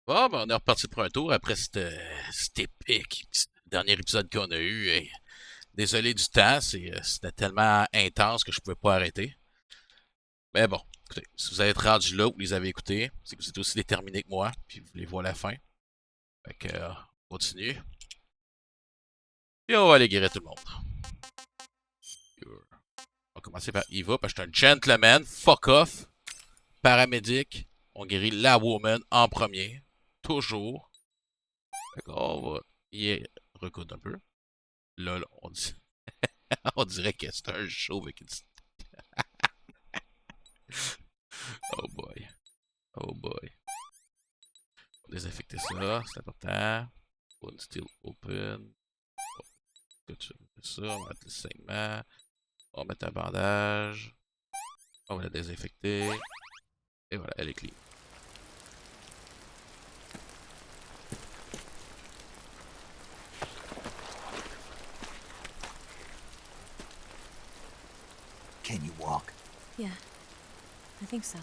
Bon, ben, on est reparti pour un tour après cet épique dernier épisode qu'on a eu. Et désolé du temps, c'était tellement intense que je pouvais pas arrêter. Mais bon, écoutez, si vous êtes rendu là ou vous les avez écoutés, c'est que vous êtes aussi déterminé que moi, puis vous voulez voir la fin. Fait que, on continue. Puis on va aller guérir tout le monde. On va commencer par Eva, parce que je suis un gentleman. Fuck off. Paramédic. On guérit la woman en premier. Toujours. Fait qu'on va y recoudre un peu. Là, on dit... on dirait que c'est un show avec une... Oh boy. Oh boy. On va désinfecter ça, c'est important. One still open. Tout ça, on va mettre le saignement. On va mettre un bandage. On va la désinfecter. Et voilà, elle est clean. Can you walk? Yeah, I think so.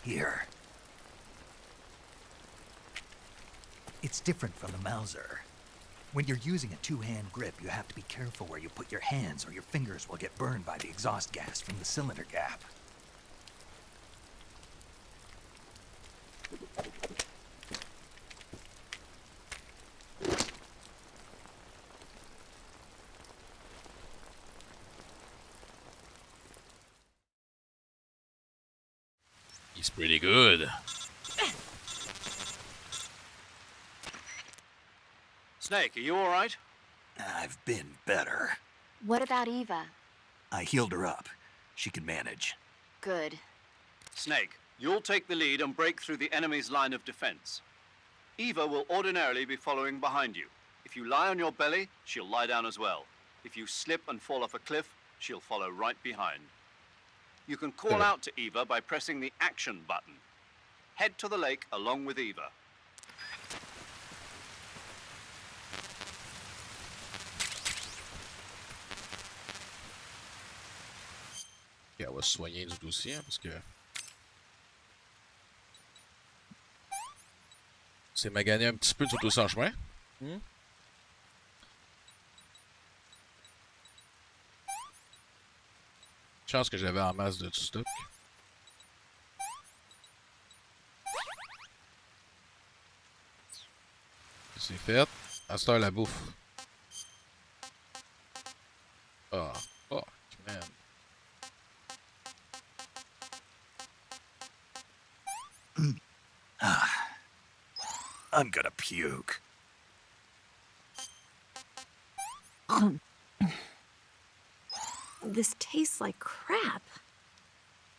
Here. It's different from the Mauser. When you're using a two-hand grip, you have to be careful where you put your hands or your fingers will get burned by the exhaust gas from the cylinder gap. He's pretty good. Snake, are you all right? I've been better. What about Eva? I healed her up. She can manage. Good. Snake, you'll take the lead and break through the enemy's line of defense. Eva will ordinarily be following behind you. If you lie on your belly, she'll lie down as well. If you slip and fall off a cliff, she'll follow right behind. You can call out to Eva by pressing the action button. Head to the lake along with Eva. Okay, on va se soigner du aussi, hein, parce que... c'est magané un petit peu tout au sans chemin. Chance que j'avais en masse de tout stock. C'est fait. À cette heure, la bouffe. Oh, fuck, man. I'm gonna puke. This tastes like crap.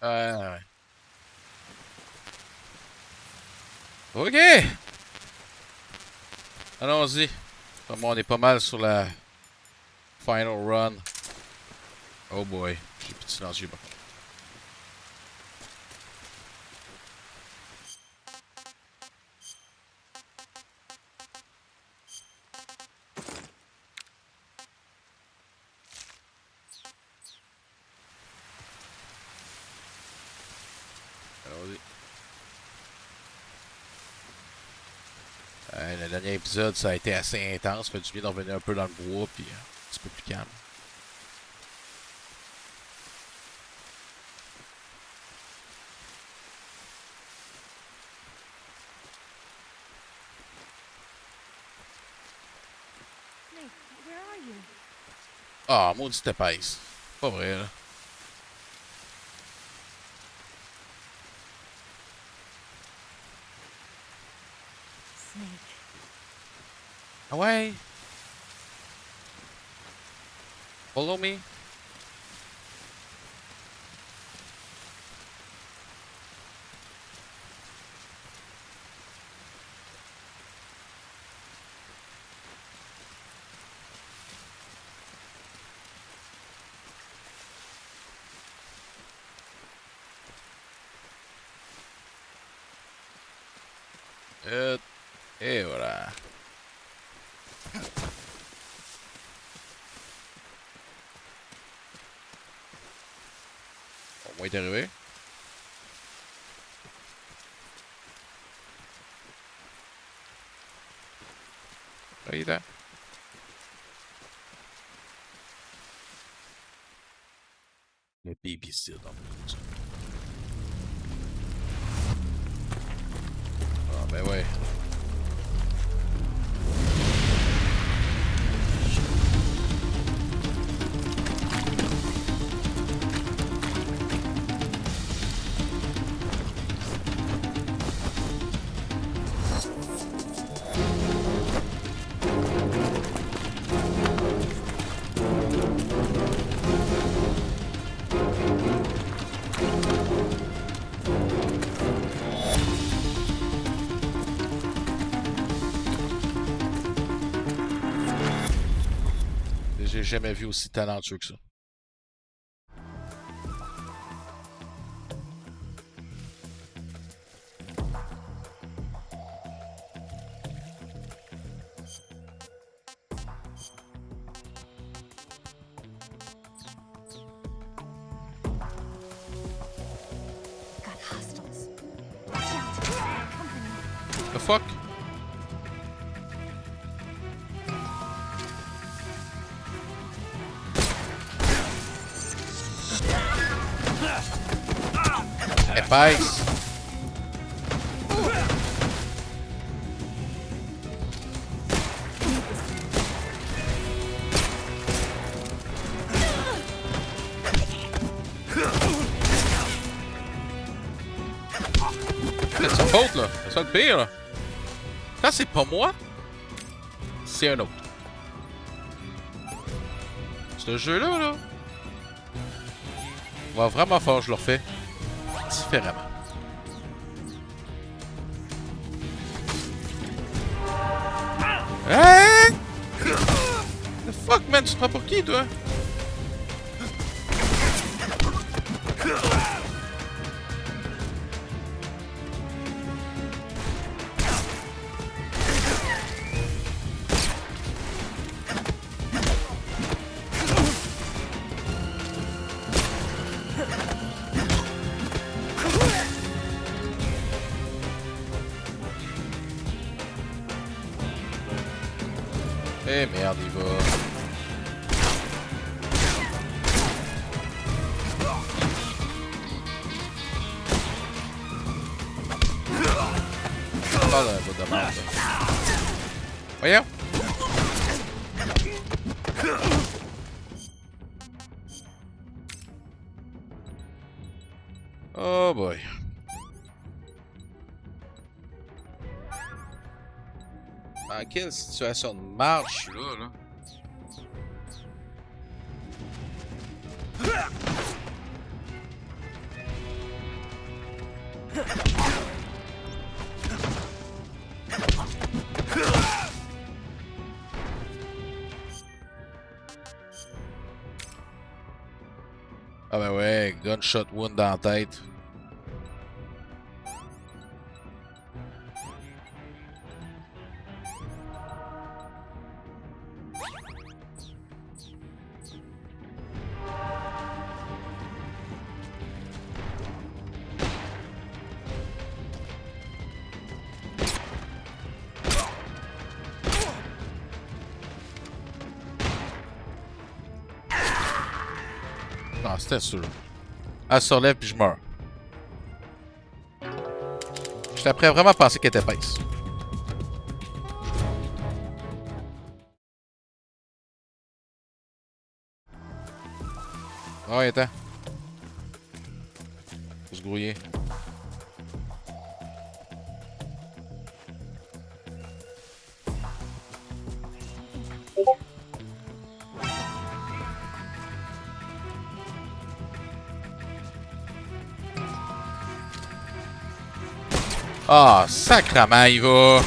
Ouais. Ok! Allons-y. On est pas mal sur la final run. Oh boy. J'ai plus de silencieux par contre. Le dernier épisode, ça a été assez intense. Fait du bien d'en revenir un peu dans le bois, puis un petit peu plus calme. Nick, where are you? Ah, maudite épaisse. Pas vrai, là. Snake. Ah ouais? Follow me. Et voilà. On va y arriver. Là, il est là. Le babysitter dans le monde. Ah, ben ouais. J'ai jamais vu aussi talentueux que ça. Got hostiles. Watch out. Company. The fuck? Épiques. C'est sa faute là, c'est ça le pire là. Quand c'est pas moi, c'est un autre. Ce jeu-là, là, va vraiment falloir que je le refais différemment. Hein? The fuck, man, tu te prends pour qui, toi? Eh merde, il va. Pas de bout de merde. Voyons. Oh boy. Dans quelle situation de marche là, là? Ah ben ouais, gunshot wound dans la tête. Non, c'était sûr. Elle se relève puis je meurs. J'étais après vraiment à penser qu'elle était épaisse. Oh, attends. Faut se grouiller. Ah, sacrement, il va.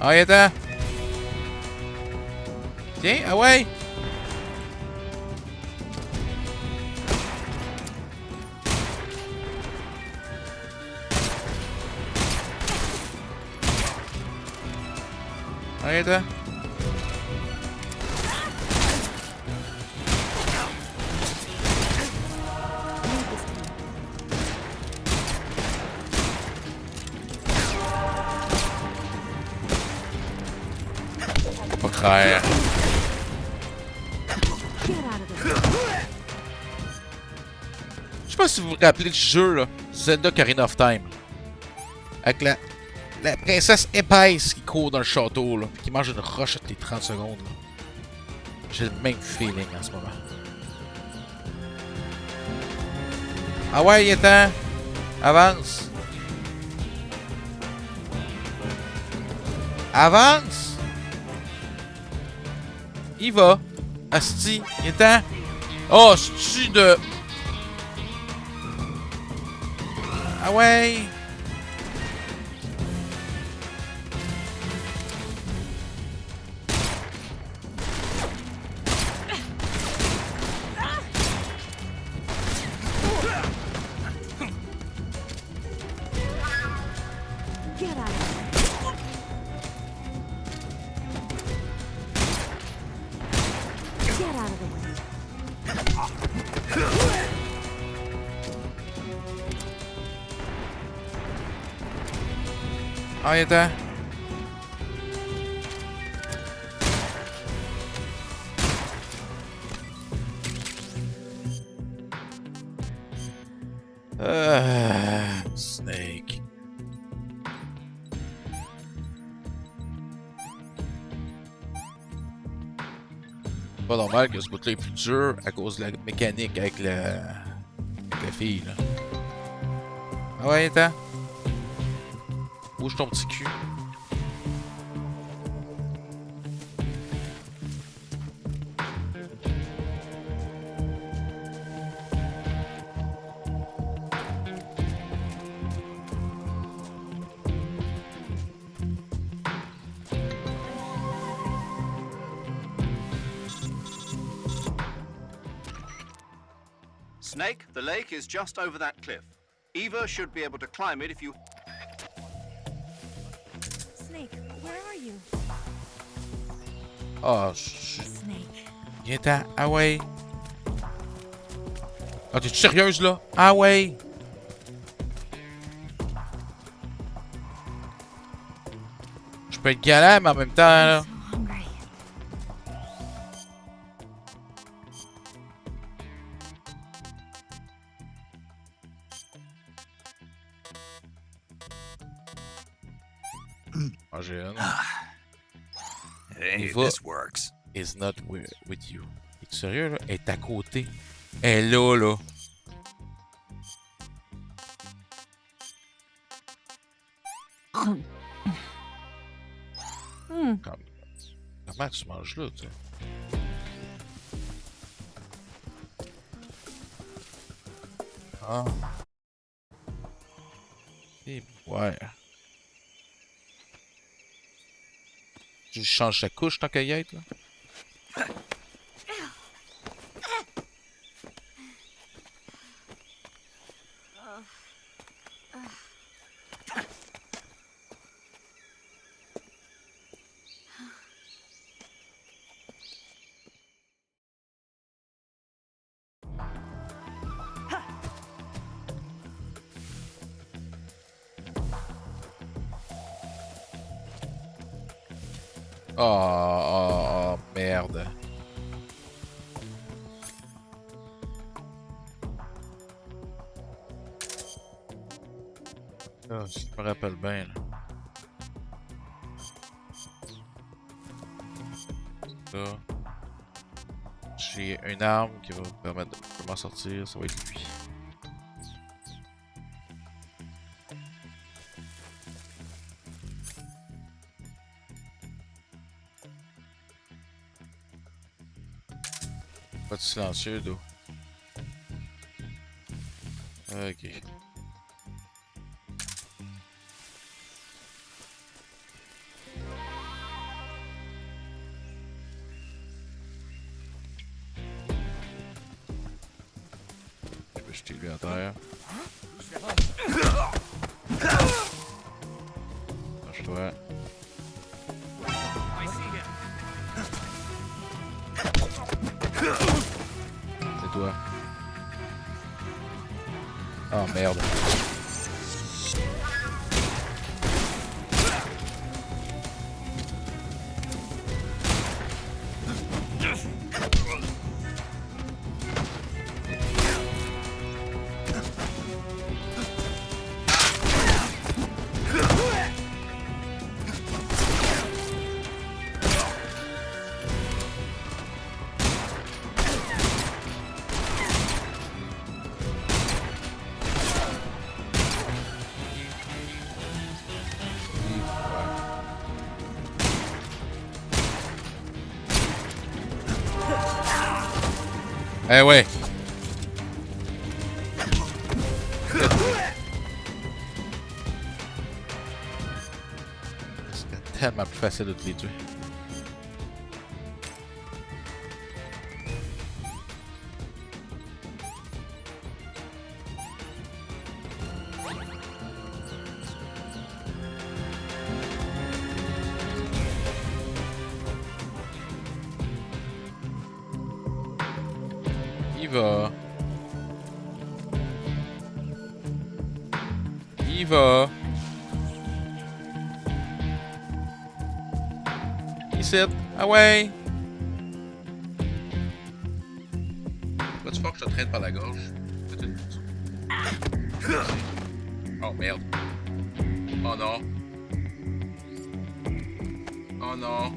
Ah, il attend. Tiens, ah ouais. Ah, il attend. Pas clair. Get out of there. Je sais pas si vous vous rappelez du jeu, là. Zelda Ocarina of Time. Avec la princesse épaisse qui court dans le château, là. Puis qui mange une roche toutes les 30 secondes, là. J'ai le même feeling en ce moment. Ah ouais, il est temps. Avance. Avance. Il va. Asti, il est temps. Oh, c'est-tu de... Ah ouais. Get out of there. Get out of the way. Ah, il est temps. Snake. Pas normal que ce bout-là est plus dur à cause de la mécanique avec la fille, là. Ah ouais, attends. Bouge ton petit cul. Snake, the lake is just over that cliff. Eva should be able to climb it if you... Snake, where are you? Ah, Snake. il est temps. Ah ouais. Ah, t'es-tu sérieuse, là? Ah ouais. Je peux être galant, mais en même temps, là. I'm so hungry. Ah, j'ai un. Hey, Eva this works. is not with you. Es-tu sérieux, là? Elle est à côté. Elle est là, là. Comment tu manges là, tu sais? Ah. Et ouais. Tu changes sa couche tant qu'à y être, là? Oh, merde. Ah, si je me rappelle bien, là. Ça. J'ai une arme qui va me permettre de m'en sortir, ça va être lui. Pas de silencieux d'eau. Ok. Je vais jeter lui à terre. Lâche-toi. C'est toi. Oh merde. Eh ouais. C'est tellement plus facile de te les tuer. Il va. Il va. Ici. Ah ouais. Vas-tu voir que je te traîne par la gorge? Oh merde. Oh non. Oh non.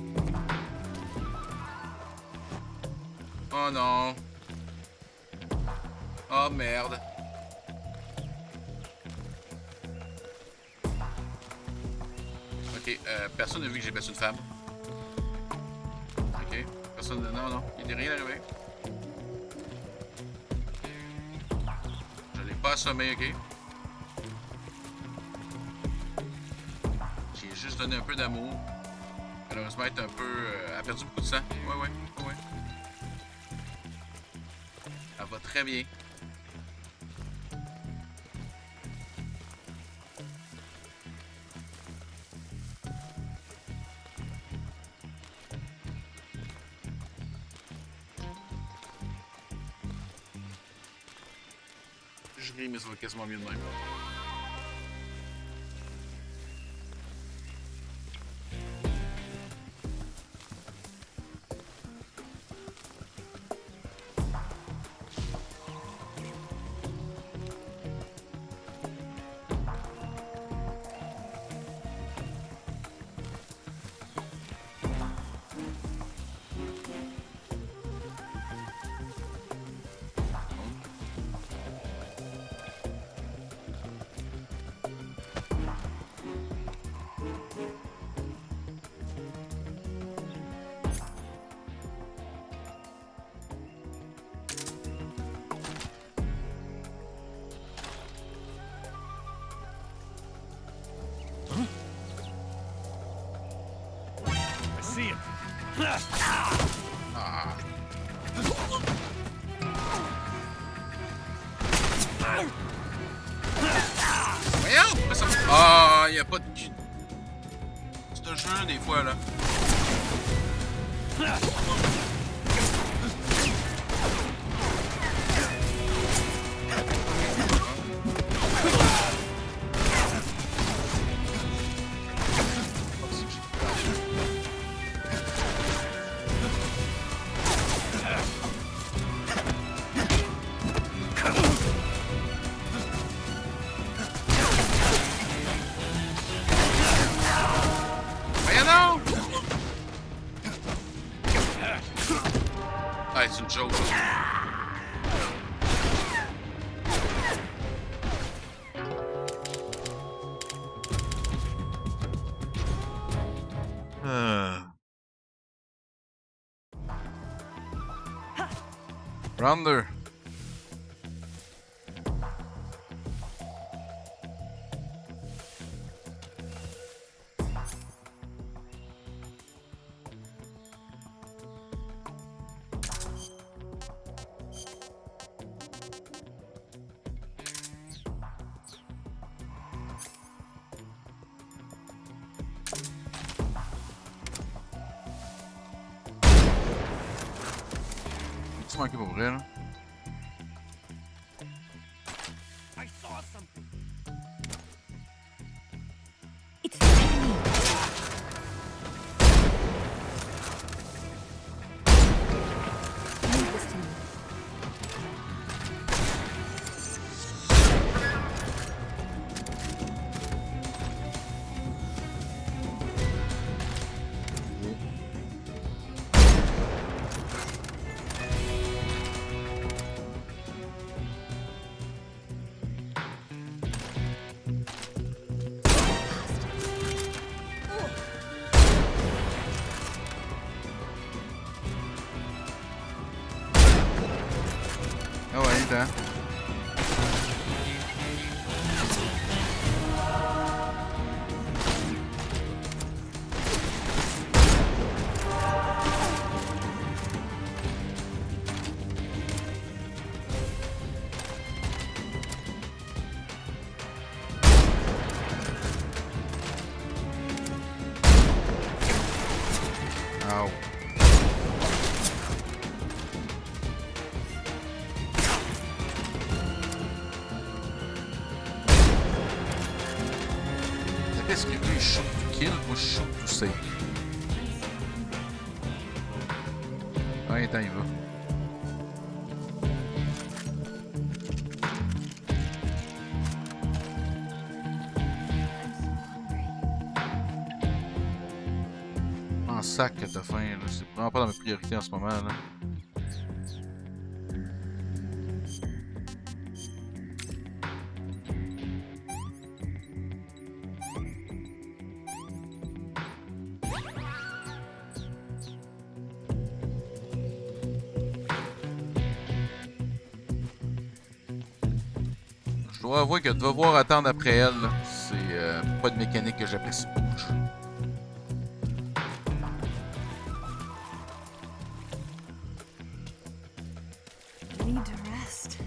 Oh non. Oh merde. Ok, personne n'a vu que j'ai battu une femme. Ok, personne... Non, non, il n'est rien arrivé. Je l'ai pas assommé, ok. J'ai juste donné un peu d'amour. Malheureusement, elle est un peu... elle a perdu beaucoup de sang. Ouais. Elle va très bien. Je ris, mais ça va quasiment mieux de même. Ah. Voyons, pourquoi ça me... Ah, il n'y a pas de... C'est un jeu, des fois, là. Ah, c'est une joke. Rounder. Tu manqué pour vrai, là? It's the enemy. Leave this to me. Ah ouais, attends. Ow. Qu'est-ce que lui, il shoot to kill, moi je shoot to save. Ouais, attends, il va. En sac que t'as faim, là. C'est vraiment pas dans mes priorités en ce moment, là. Je dois avouer que de devoir attendre après elle, c'est pas de mécanique que j'apprécie beaucoup. I need to rest.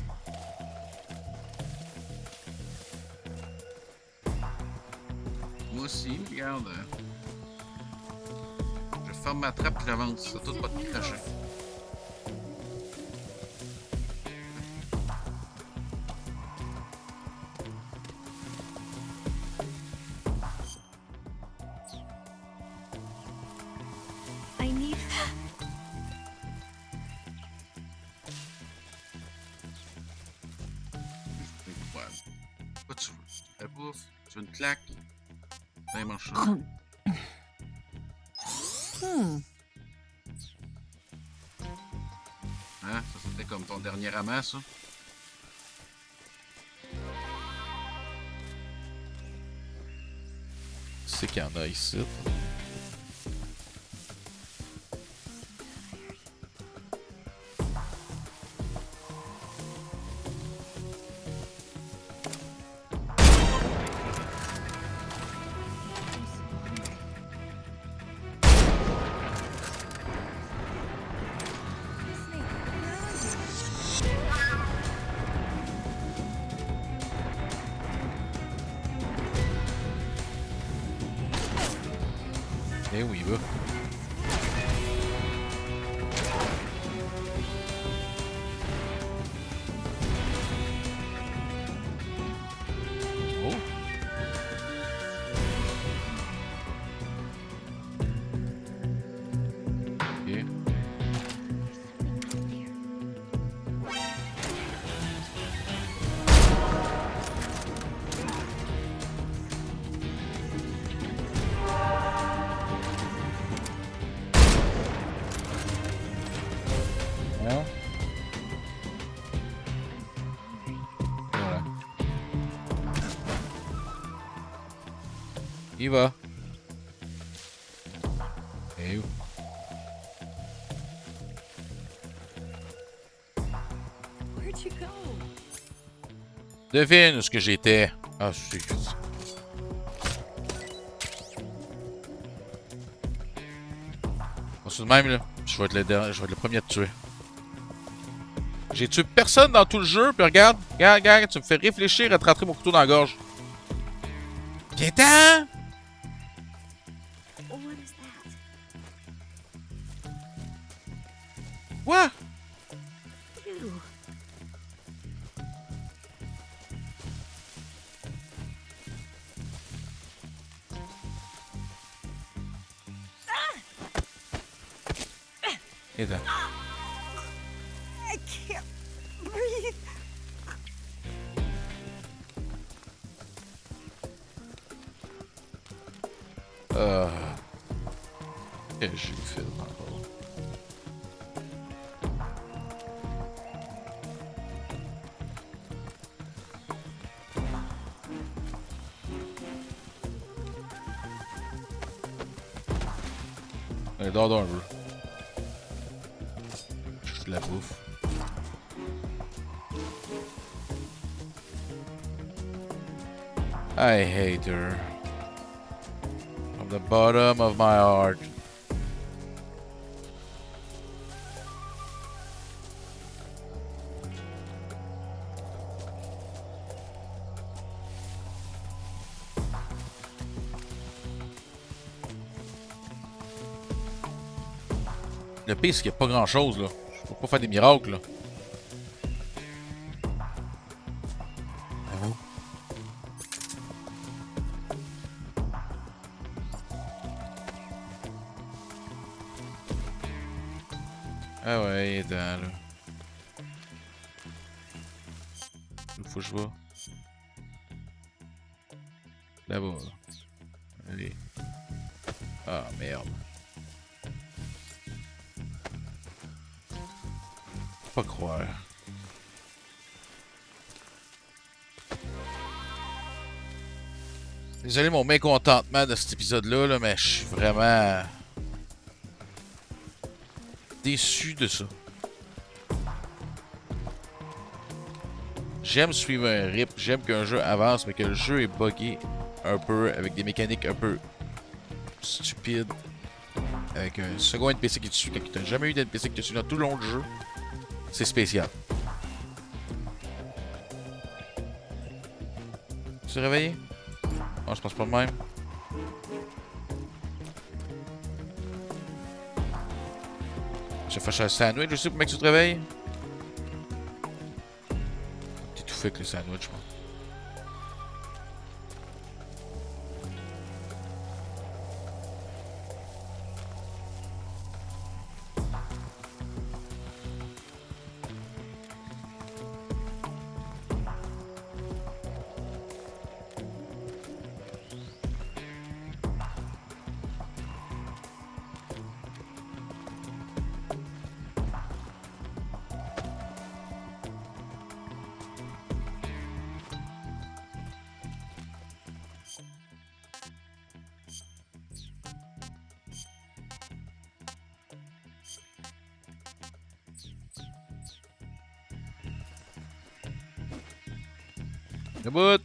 Moi aussi, regarde. Je ferme ma trappe et j'avance. Ça tout pas de cracher. I need. Ouais. Quoi tu veux? La bouffe? Tu veux une claque? Allez, mange ça. Hein? Ça c'était comme ton dernier ramasse, ça? C'est qu'il y en a ici. Eh oui, il va. Oh. Ok. Hein? Voilà. Il va. Et où? Devine où ce que j'étais. Ah, c'est que ça. On se de même, là. Je vais être le dernier, je vais être le premier à te tuer. J'ai tué personne dans tout le jeu, puis regarde, regarde, tu me fais réfléchir à te rentrer mon couteau dans la gorge. Viens-t'en! What is that? Quoi? Ew. Viens-t'en. I can't breathe. Qu'est-ce que j'ai fait encore? Allez, dors un peu. Je fais de la bouffe. I hate her. From the bottom of my heart. Le pire, c'est qu'il n'y a pas grand chose là. Je peux pas faire des miracles là. Bravo. Ah ouais, il est dedans là. Où faut que je vais? Là-bas. Allez. Ah merde. Pas croire. Désolé mon mécontentement de cet épisode-là, là, mais je suis vraiment déçu de ça. J'aime suivre un rythme, j'aime qu'un jeu avance, mais que le jeu est buggé un peu, avec des mécaniques un peu stupides. Avec un second NPC qui te suit quand tu n'as jamais eu d'NPC qui te suit dans tout le long du jeu. C'est spécial. Tu t'es réveillé? Non, je pense pas de même. Je fâche un sandwich aussi pour mec que tu te réveilles. T'es tout fait avec le sandwich, je pense. Le bout!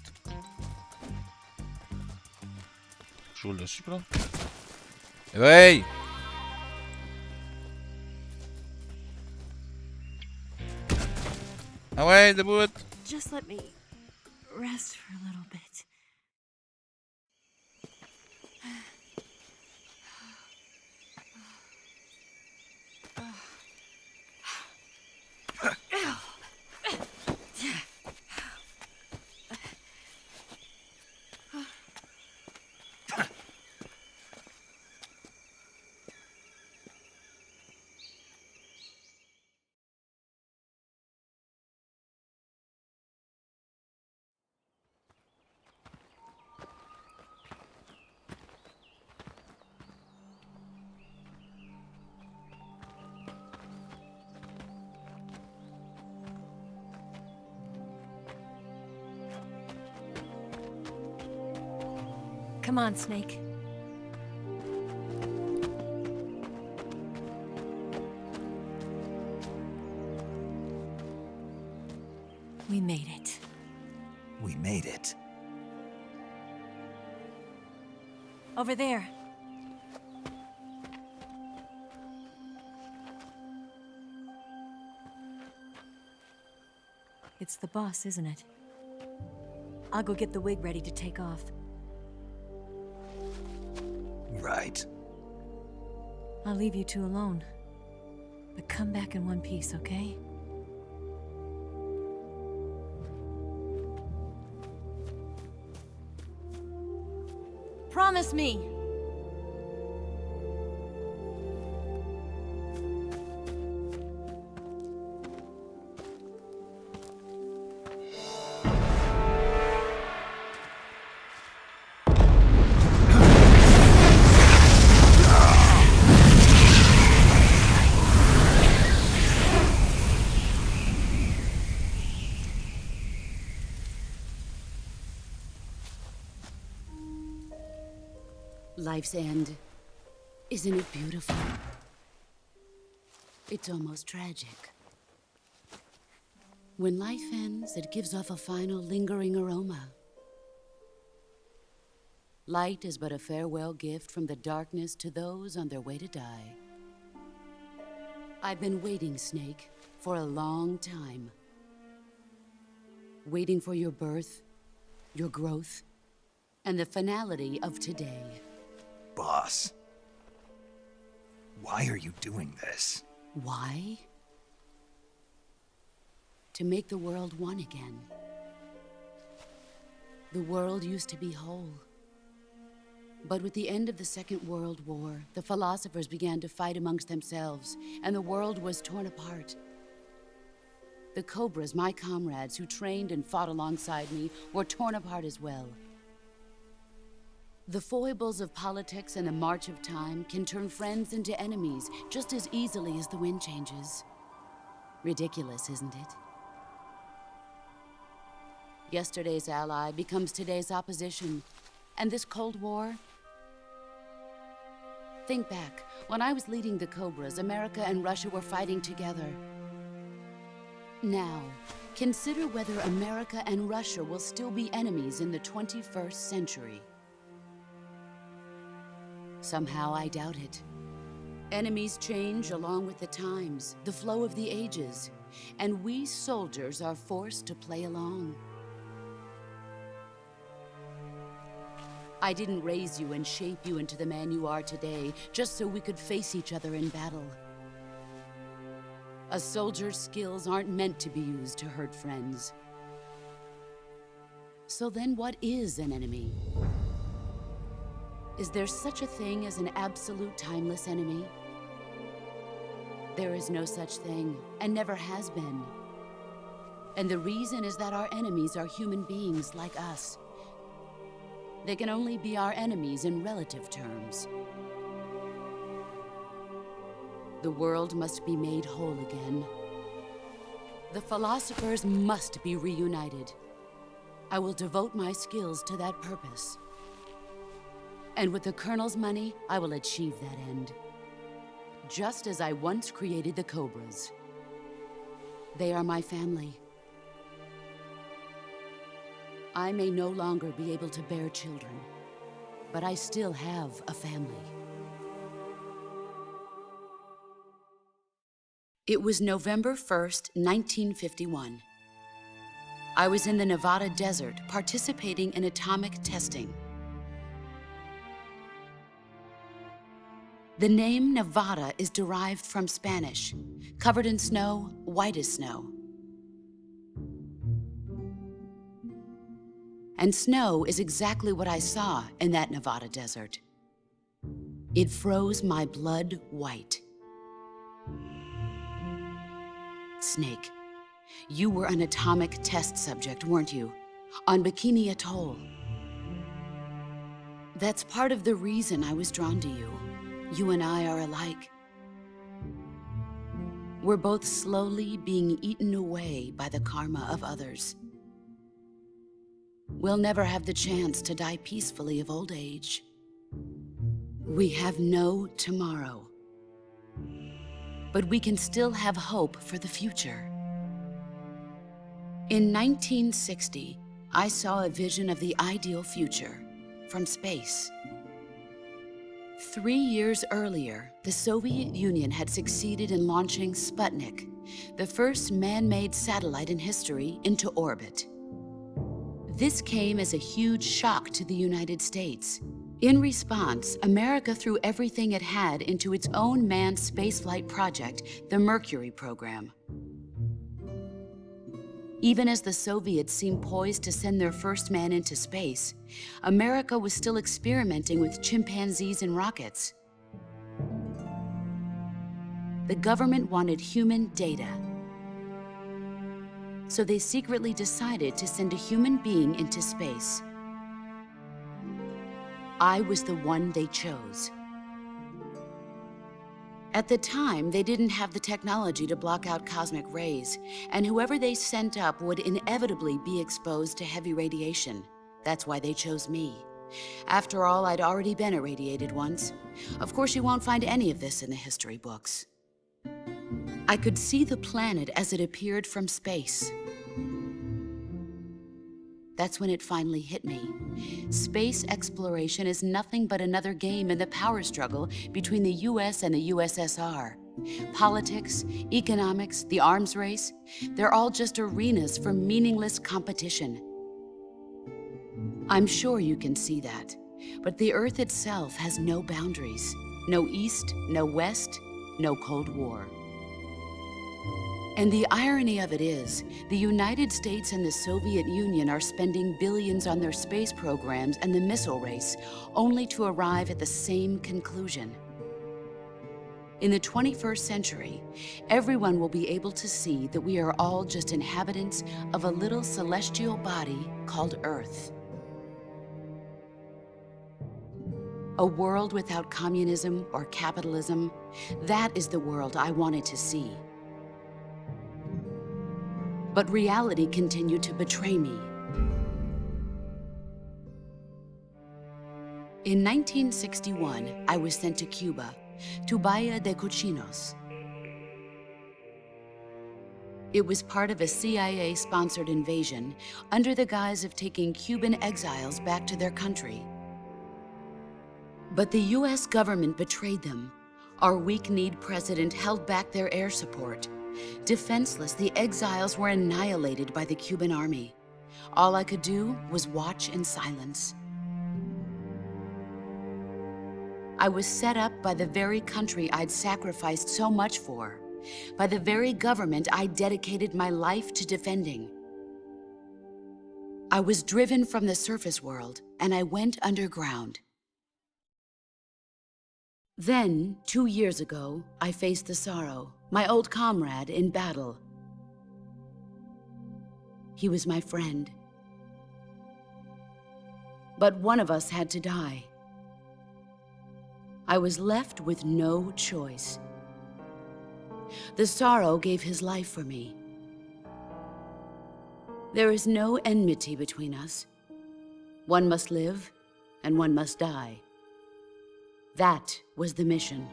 Je roule dessus, là. Éveille! Ah ouais, debout! Just let me rest for a little bit. Come on, Snake. We made it. Over there. It's the boss, isn't it? I'll go get the wig ready to take off. Right. I'll leave you two alone. But come back in one piece, okay? Promise me! Life's end. Isn't it beautiful? It's almost tragic. When life ends, it gives off a final lingering aroma. Light is but a farewell gift from the darkness to those on their way to die. I've been waiting, Snake, for a long time. Waiting for your birth, your growth, and the finality of today. Boss. Why are you doing this? Why? To make the world one again. The world used to be whole. But with the end of the Second World War, the philosophers began to fight amongst themselves, and the world was torn apart. The Cobras, my comrades who trained and fought alongside me, were torn apart as well. The foibles of politics and the march of time can turn friends into enemies just as easily as the wind changes. Ridiculous, isn't it? Yesterday's ally becomes today's opposition. And this Cold War? Think back. When I was leading the Cobras, America and Russia were fighting together. Now, consider whether America and Russia will still be enemies in the 21st century. Somehow I doubt it. Enemies change along with the times, the flow of the ages, and we soldiers are forced to play along. I didn't raise you and shape you into the man you are today just so we could face each other in battle. A soldier's skills aren't meant to be used to hurt friends. So then what is an enemy? Is there such a thing as an absolute timeless enemy? There is no such thing, and never has been. And the reason is that our enemies are human beings like us. They can only be our enemies in relative terms. The world must be made whole again. The philosophers must be reunited. I will devote my skills to that purpose. And with the Colonel's money, I will achieve that end. Just as I once created the Cobras. They are my family. I may no longer be able to bear children, but I still have a family. It was November 1st, 1951. I was in the Nevada desert participating in atomic testing. The name Nevada is derived from Spanish, covered in snow, white as snow. And snow is exactly what I saw in that Nevada desert. It froze my blood white. Snake, you were an atomic test subject, weren't you? On Bikini Atoll. That's part of the reason I was drawn to you. You and I are alike. We're both slowly being eaten away by the karma of others. We'll never have the chance to die peacefully of old age. We have no tomorrow. But we can still have hope for the future. In 1960, I saw a vision of the ideal future from space. 3 years earlier, the Soviet Union had succeeded in launching Sputnik, the first man-made satellite in history, into orbit. This came as a huge shock to the United States. In response, America threw everything it had into its own manned spaceflight project, the Mercury program. Even as the Soviets seemed poised to send their first man into space, America was still experimenting with chimpanzees and rockets. The government wanted human data, so they secretly decided to send a human being into space. I was the one they chose. At the time, they didn't have the technology to block out cosmic rays, and whoever they sent up would inevitably be exposed to heavy radiation. That's why they chose me. After all, I'd already been irradiated once. Of course, you won't find any of this in the history books. I could see the planet as it appeared from space. That's when it finally hit me. Space exploration is nothing but another game in the power struggle between the US and the USSR. Politics, economics, the arms race, they're all just arenas for meaningless competition. I'm sure you can see that, but the Earth itself has no boundaries. No East, no West, no Cold War. And the irony of it is, the United States and the Soviet Union are spending billions on their space programs and the missile race, only to arrive at the same conclusion. In the 21st century, everyone will be able to see that we are all just inhabitants of a little celestial body called Earth. A world without communism or capitalism, that is the world I wanted to see. But reality continued to betray me. In 1961, I was sent to Cuba, to Bahia de Cochinos. It was part of a CIA-sponsored invasion under the guise of taking Cuban exiles back to their country. But the US government betrayed them. Our weak-kneed president held back their air support. Defenseless, the exiles were annihilated by the Cuban army. All I could do was watch in silence. I was set up by the very country I'd sacrificed so much for, by the very government I dedicated my life to defending. I was driven from the surface world, and I went underground. Then, 2 years ago, I faced the sorrow, my old comrade in battle. He was my friend. But one of us had to die. I was left with no choice. The sorrow gave his life for me. There is no enmity between us. One must live, and one must die. That was the mission.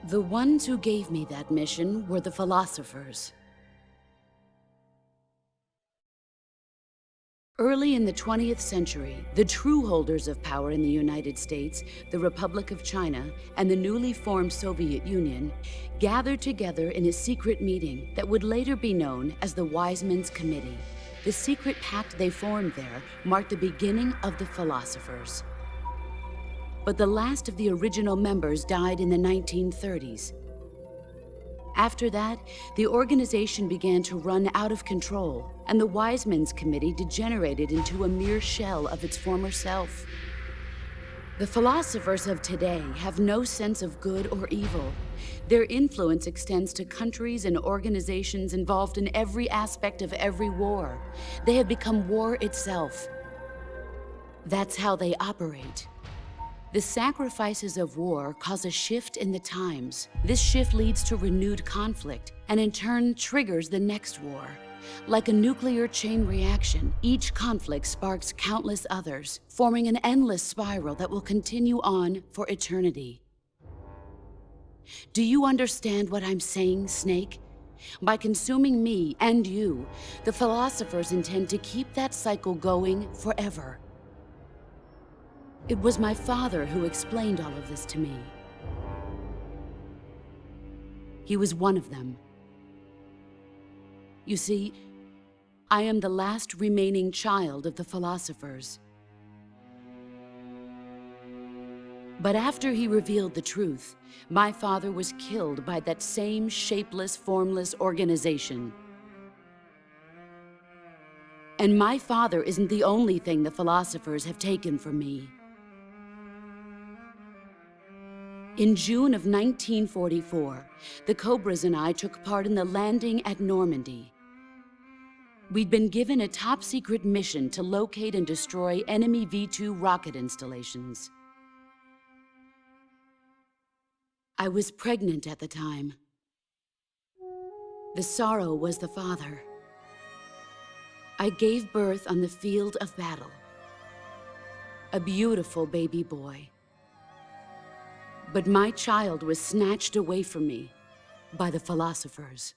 The ones who gave me that mission were the philosophers. Early in the 20th century, the true holders of power in the United States, the Republic of China, and the newly formed Soviet Union gathered together in a secret meeting that would later be known as the Wise Men's Committee. The secret pact they formed there marked the beginning of the philosophers. But the last of the original members died in the 1930s. After that, the organization began to run out of control, and the Wise Men's Committee degenerated into a mere shell of its former self. The philosophers of today have no sense of good or evil. Their influence extends to countries and organizations involved in every aspect of every war. They have become war itself. That's how they operate. The sacrifices of war cause a shift in the times. This shift leads to renewed conflict, and in turn triggers the next war. Like a nuclear chain reaction, each conflict sparks countless others, forming an endless spiral that will continue on for eternity. Do you understand what I'm saying, Snake? By consuming me and you, the philosophers intend to keep that cycle going forever. It was my father who explained all of this to me. He was one of them. You see, I am the last remaining child of the philosophers. But after he revealed the truth, my father was killed by that same shapeless, formless organization. And my father isn't the only thing the philosophers have taken from me. In June of 1944, the Cobras and I took part in the landing at Normandy. We'd been given a top-secret mission to locate and destroy enemy V-2 rocket installations. I was pregnant at the time. The sorrow was the father. I gave birth on the field of battle. A beautiful baby boy. But my child was snatched away from me by the philosophers.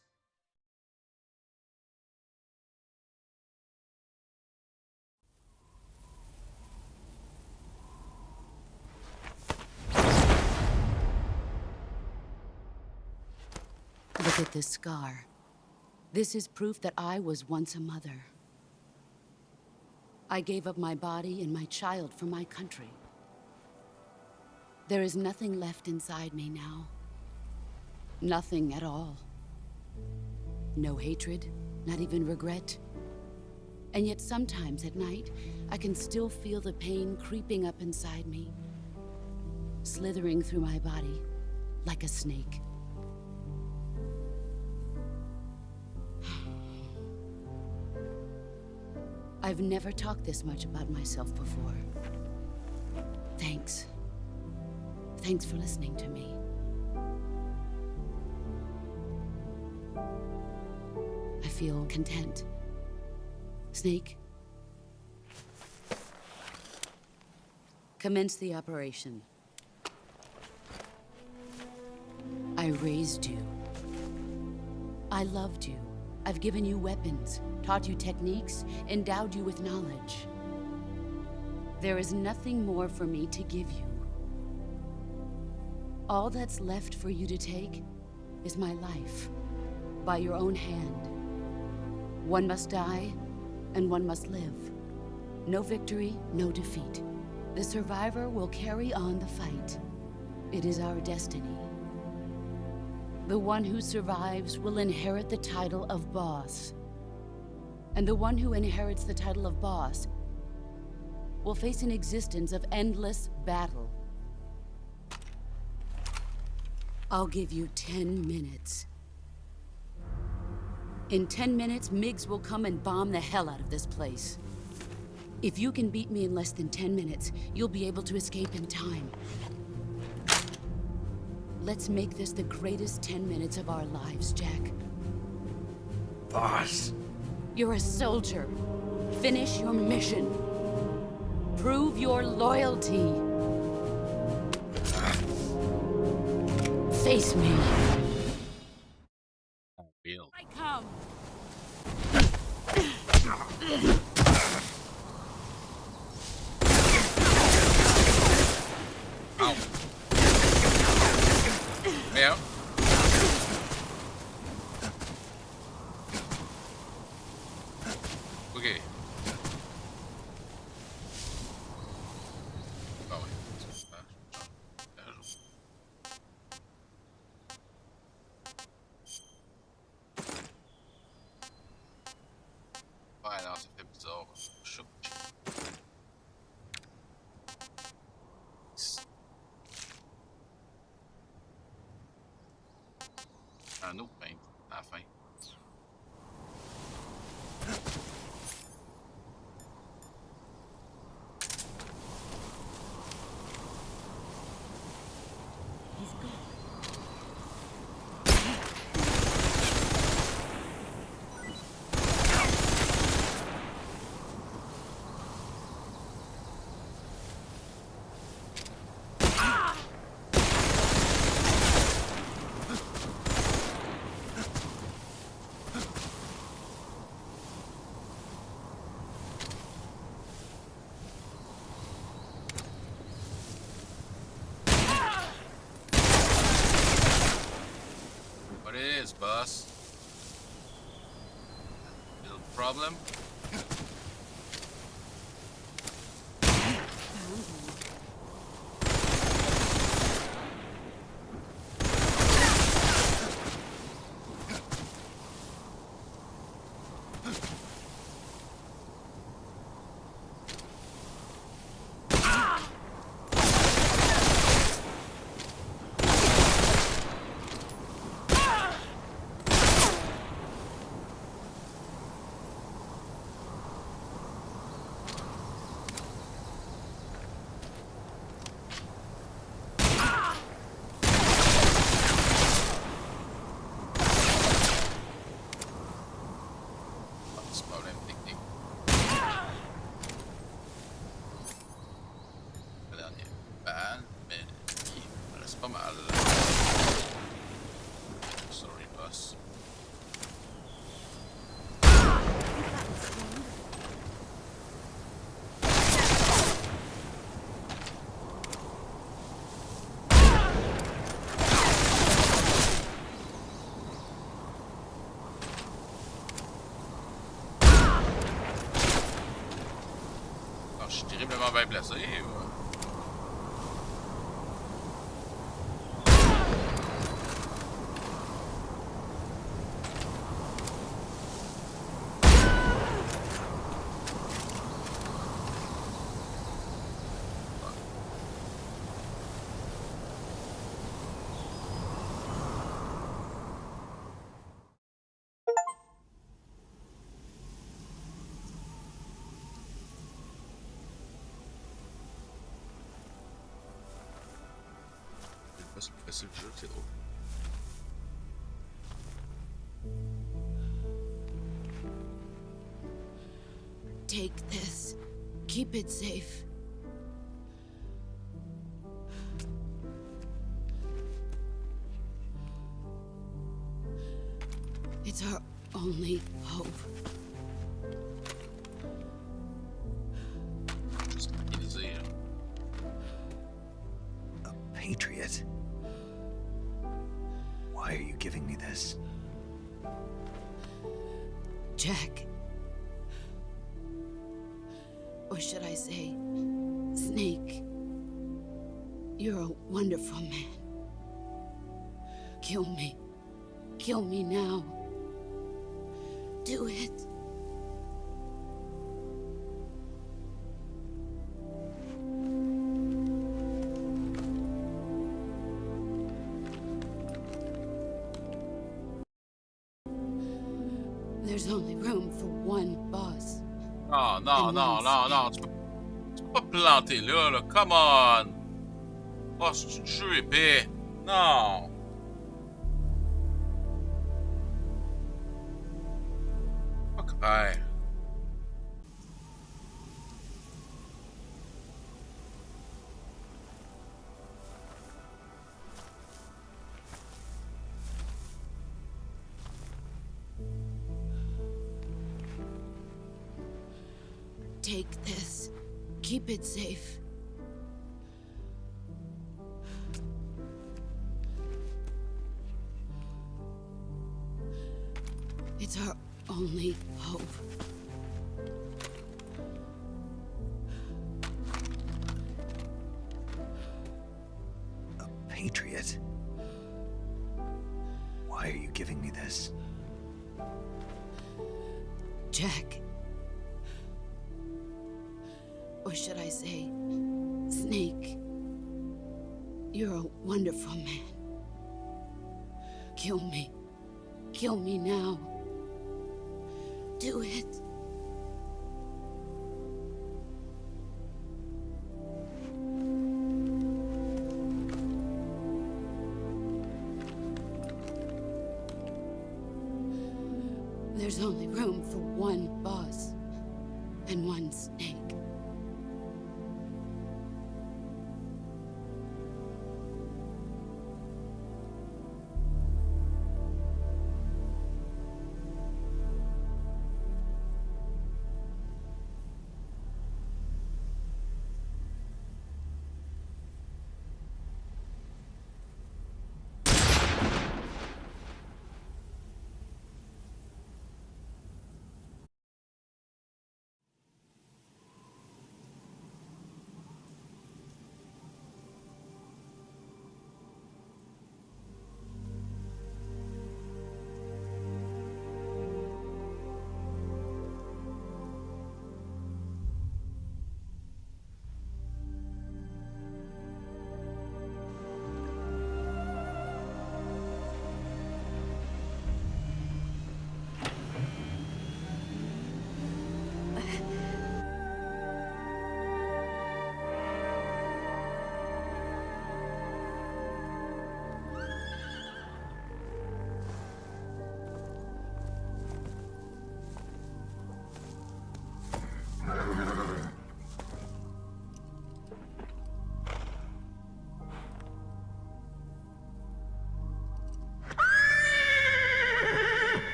Look at this scar. This is proof that I was once a mother. I gave up my body and my child for my country. There is nothing left inside me now. Nothing at all. No hatred, not even regret. And yet sometimes at night, I can still feel the pain creeping up inside me, slithering through my body like a snake. I've never talked this much about myself before. Thanks. Thanks for listening to me. I feel content. Snake? Commence the operation. I raised you. I loved you. I've given you weapons, taught you techniques, endowed you with knowledge. There is nothing more for me to give you. All that's left for you to take is my life, by your own hand. One must die, and one must live. No victory, no defeat. The survivor will carry on the fight. It is our destiny. The one who survives will inherit the title of boss. And the one who inherits the title of boss will face an existence of endless battle. I'll give you 10 minutes. In 10 minutes, MiGs will come and bomb the hell out of this place. If you can beat me in less than 10 minutes, you'll be able to escape in time. Let's make this the greatest 10 minutes of our lives, Jack. Boss. You're a soldier. Finish your mission. Prove your loyalty. Face me. Real. I come. Ow. Yeah. Okay. Ah ouais. Ouais, non, ça fait bizarre. Choc. Un autre peintre, à la fin. boss. Little problem. Je suis terriblement bien placé. C'est plus facile le jeu, c'est drôle. Take this. Keep it safe. It's our only hope. Juste tranquilliser, hein. A patriot? Why are you giving me this? Jack. Or should I say, Snake. You're a wonderful man. Kill me. Kill me now. Do it. There's only room for one boss. Non, non, non, non, non, tu peux pas planter là, là, come on! Oh, c'est un jeu épais! Non! Ok. Take this. Keep it safe. It's our only hope. A patriot? Why are you giving me this? Jack. Or should I say, Snake. You're a wonderful man. Kill me. Kill me now. Do it. There's only room for one boss and one snake.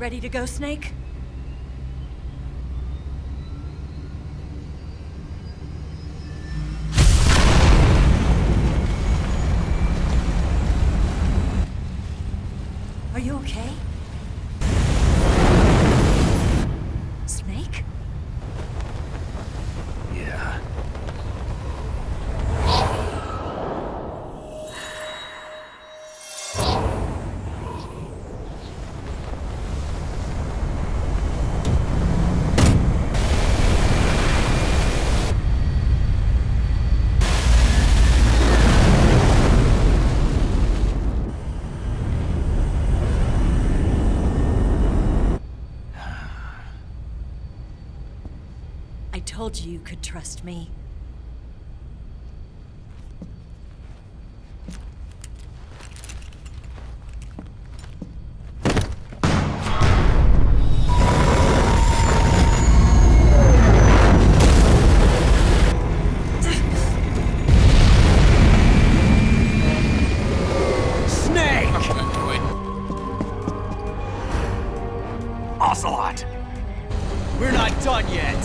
Ready to go, Snake? Are you okay? Snake? Yeah. I told you could trust me. Oui. Ocelot! We're not done yet!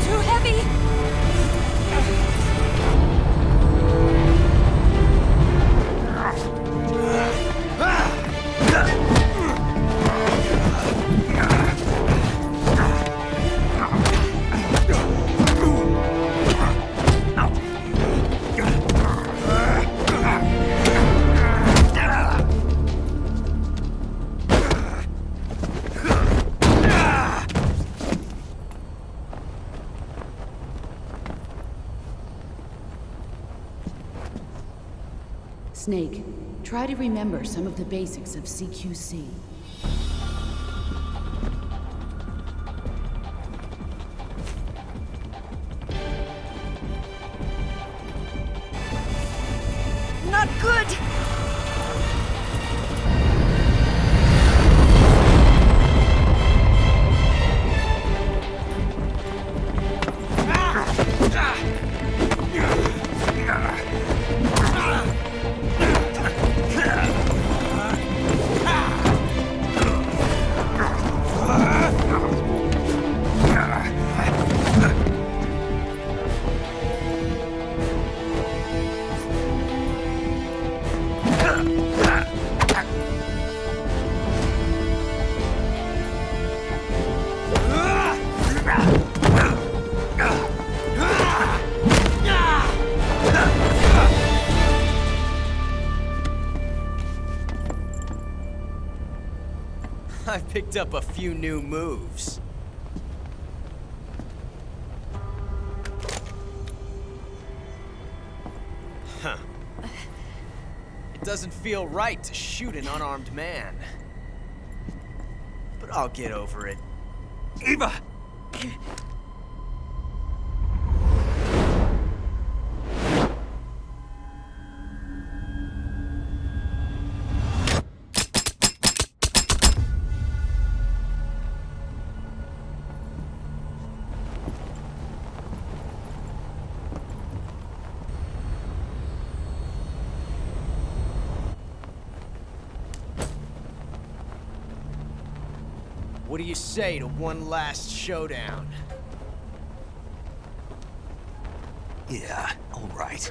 Too heavy! Snake, try to remember some of the basics of CQC. Not good! I picked up a few new moves. Huh. It doesn't feel right to shoot an unarmed man. But I'll get over it. Eva! What do you say to one last showdown? Yeah, all right.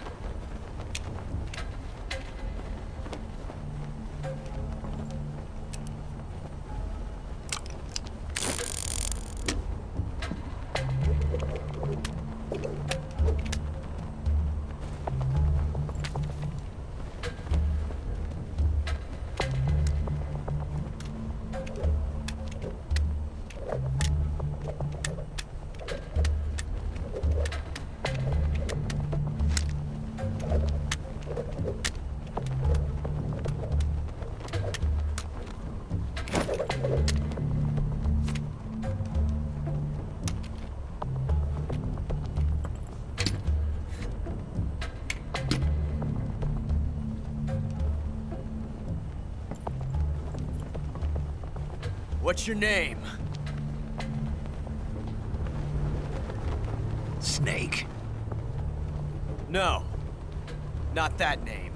What's your name? Snake. No. Not that name.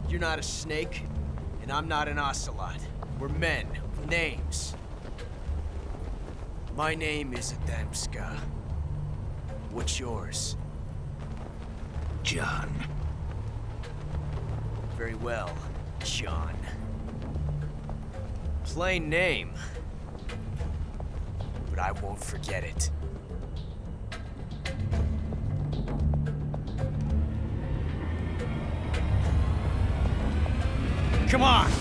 You're not a snake, and I'm not an ocelot. We're men with names. My name is Adamska. What's yours? John. Very well, John. Plain name. But I won't forget it. Come on!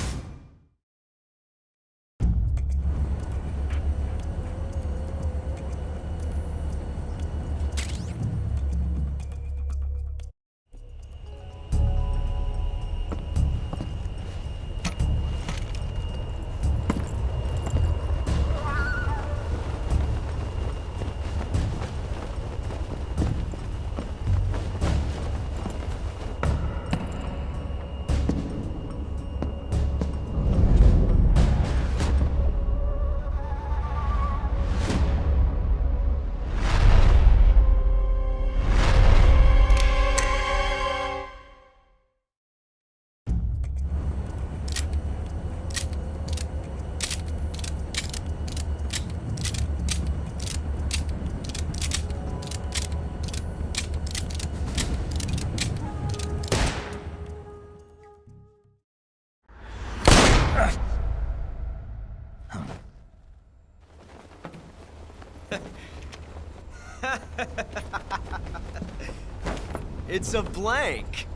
It's a blank.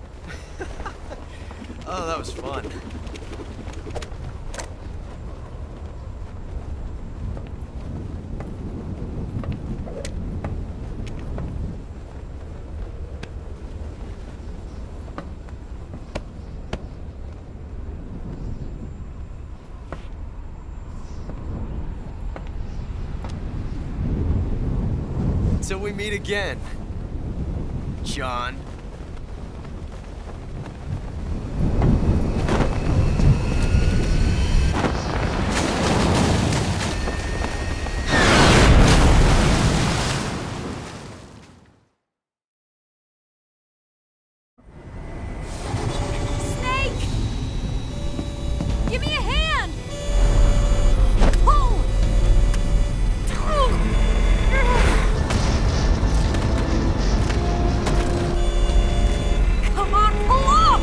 Oh, that was fun. Until we meet again, John. Snake! Give me a hand! Pull! Come on, pull up!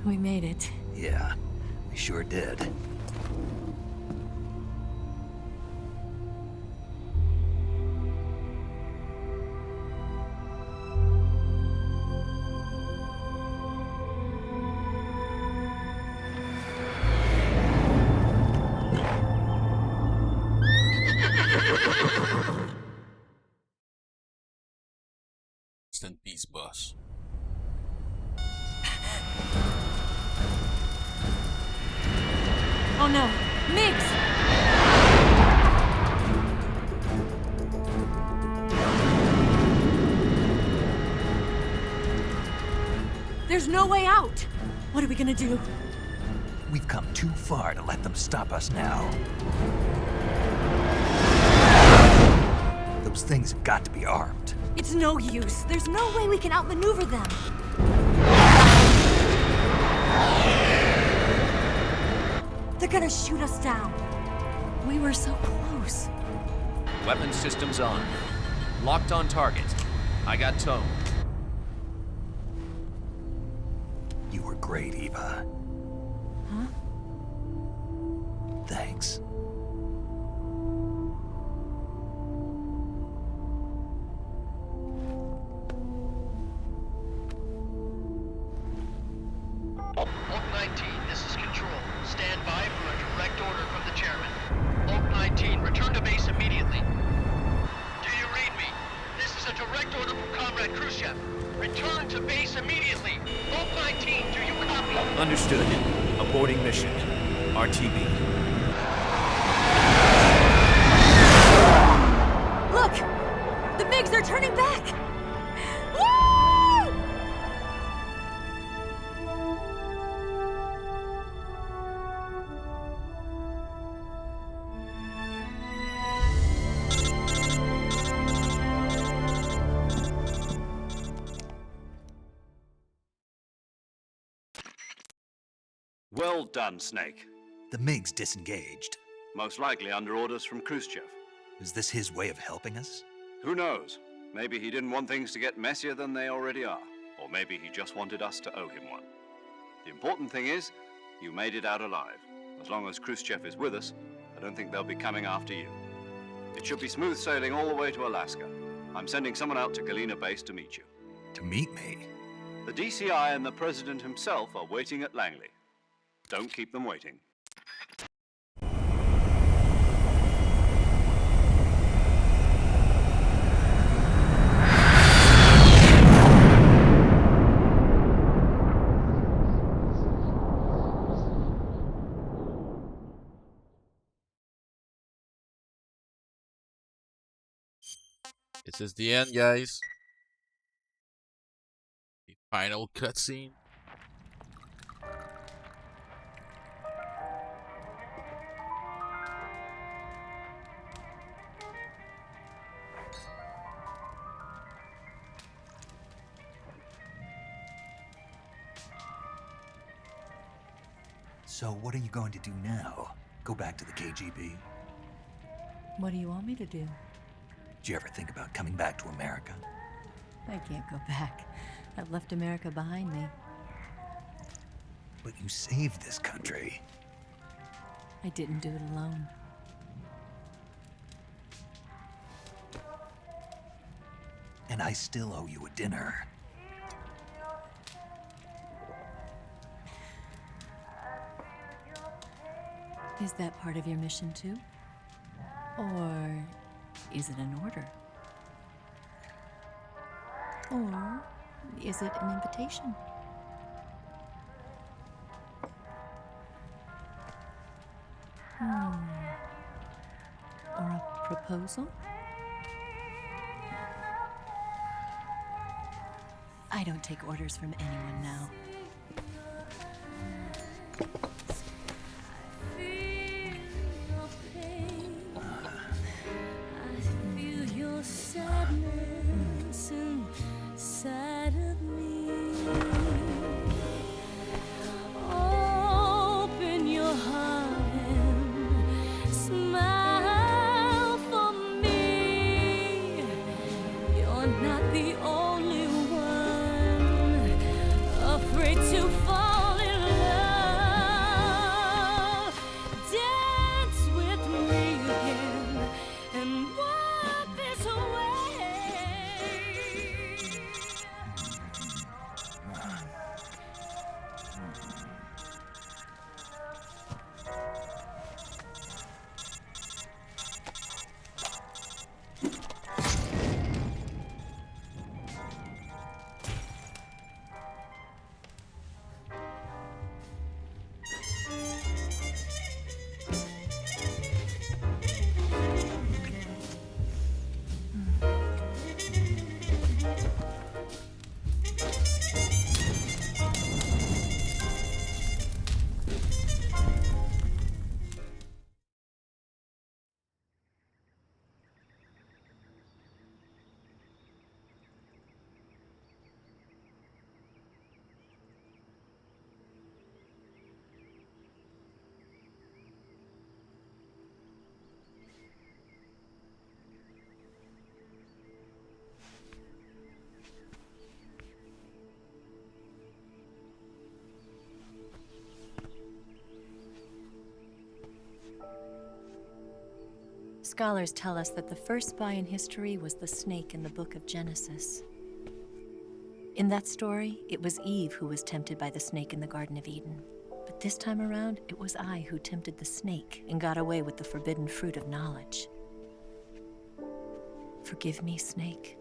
We made it. Yeah, we sure did. Rest in peace, boss. Oh no, Migs! There's no way out! What are we gonna do? We've come too far to let them stop us now. Those things have got to be armed. It's no use. There's no way we can outmaneuver them. They're gonna shoot us down. We were so close. Weapon systems on. Locked on target. I got tone. You were great, Eva. Huh? Thanks. Khrushchev. Return to base immediately. Both 19, do you copy? Understood. Aborting mission. RTB. Look! The MiGs are turning back! Woo! Well done, Snake. The MiGs disengaged. Most likely under orders from Khrushchev. Is this his way of helping us? Who knows? Maybe he didn't want things to get messier than they already are. Or maybe he just wanted us to owe him one. The important thing is, you made it out alive. As long as Khrushchev is with us, I don't think they'll be coming after you. It should be smooth sailing all the way to Alaska. I'm sending someone out to Galena Base to meet you. To meet me? The DCI and the President himself are waiting at Langley. Don't keep them waiting. This is the end, guys. The final cutscene. So what are you going to do now? Go back to the KGB? What do you want me to do? Did you ever think about coming back to America? I can't go back. I've left America behind me. But you saved this country. I didn't do it alone. And I still owe you a dinner. Is that part of your mission too? Or is it an order? Or is it an invitation? Or a proposal? I don't take orders from anyone now. Scholars tell us that the first spy in history was the snake in the book of Genesis. In that story, it was Eve who was tempted by the snake in the Garden of Eden. But this time around, it was I who tempted the snake and got away with the forbidden fruit of knowledge. Forgive me, snake.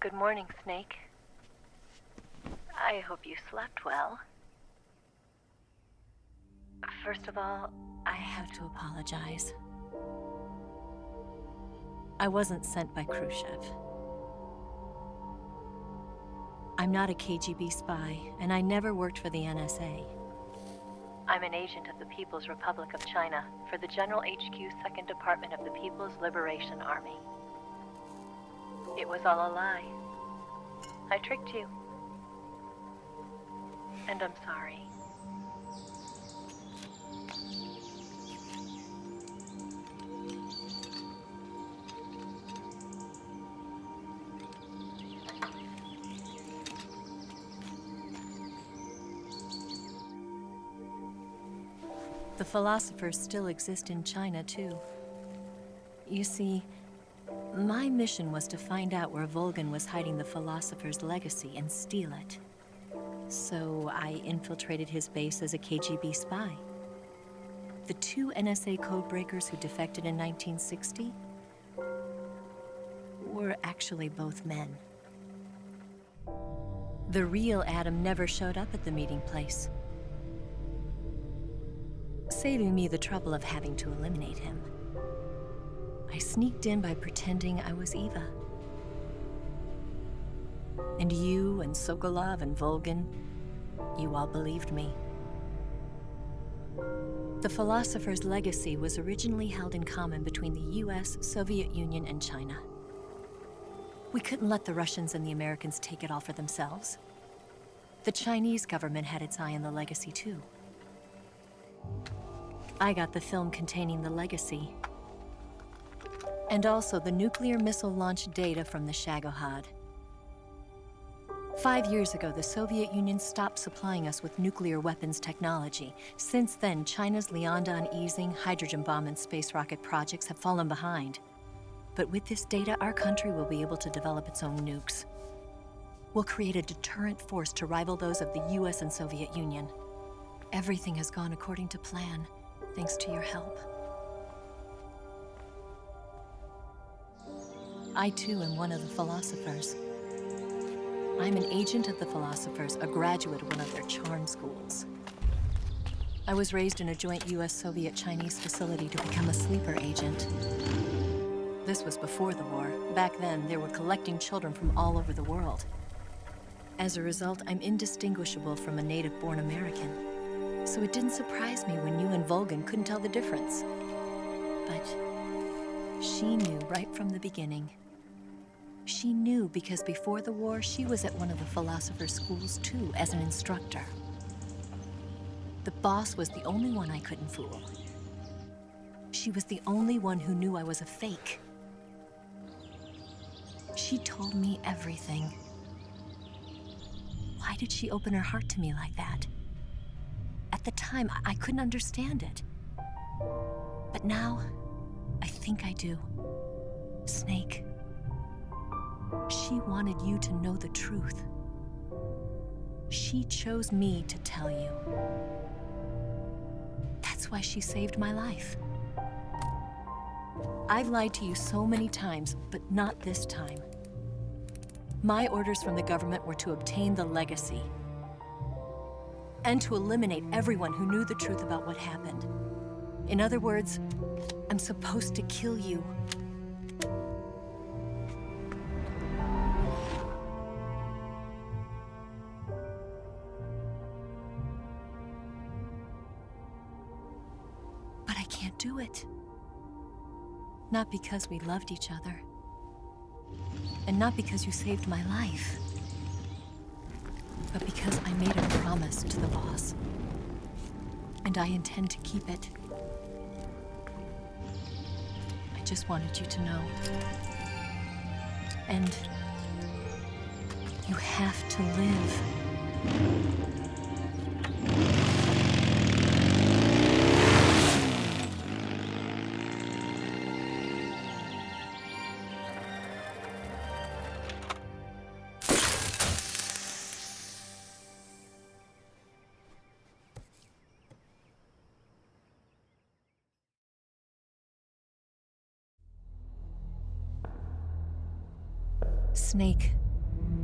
Good morning, Snake. I hope you slept well. First of all, I have to apologize. I wasn't sent by Khrushchev. I'm not a KGB spy, and I never worked for the NSA. I'm an agent of the People's Republic of China for the General HQ 2nd Department of the People's Liberation Army. It was all a lie. I tricked you. And I'm sorry. The philosophers still exist in China, too. You see, my mission was to find out where Volgan was hiding the philosopher's legacy and steal it. So I infiltrated his base as a KGB spy. The 2 NSA codebreakers who defected in 1960 were actually both men. The real Adam never showed up at the meeting place, saving me the trouble of having to eliminate him. I sneaked in by pretending I was Eva. And you and Sokolov and Volgan, you all believed me. The philosopher's legacy was originally held in common between the US, Soviet Union, and China. We couldn't let the Russians and the Americans take it all for themselves. The Chinese government had its eye on the legacy, too. I got the film containing the legacy, and also the nuclear missile launch data from the Shagohod. 5 years ago, the Soviet Union stopped supplying us with nuclear weapons technology. Since then, China's Liaodong easing, hydrogen bomb, and space rocket projects have fallen behind. But with this data, our country will be able to develop its own nukes. We'll create a deterrent force to rival those of the US and Soviet Union. Everything has gone according to plan, thanks to your help. I too am one of the philosophers. I'm an agent of the philosophers, a graduate of one of their charm schools. I was raised in a joint US-Soviet-Chinese facility to become a sleeper agent. This was before the war. Back then, they were collecting children from all over the world. As a result, I'm indistinguishable from a native-born American. So it didn't surprise me when you and Volgan couldn't tell the difference. But she knew right from the beginning. She knew because before the war, she was at one of the philosopher's schools too, as an instructor. The boss was the only one I couldn't fool. She was the only one who knew I was a fake. She told me everything. Why did she open her heart to me like that? At the time, I couldn't understand it. But now, I think I do. Snake. She wanted you to know the truth. She chose me to tell you. That's why she saved my life. I've lied to you so many times, but not this time. My orders from the government were to obtain the legacy and to eliminate everyone who knew the truth about what happened. In other words, I'm supposed to kill you. But I can't do it. Not because we loved each other. And not because you saved my life. But because I made a promise to the boss. And I intend to keep it. I just wanted you to know. And you have to live. Snake,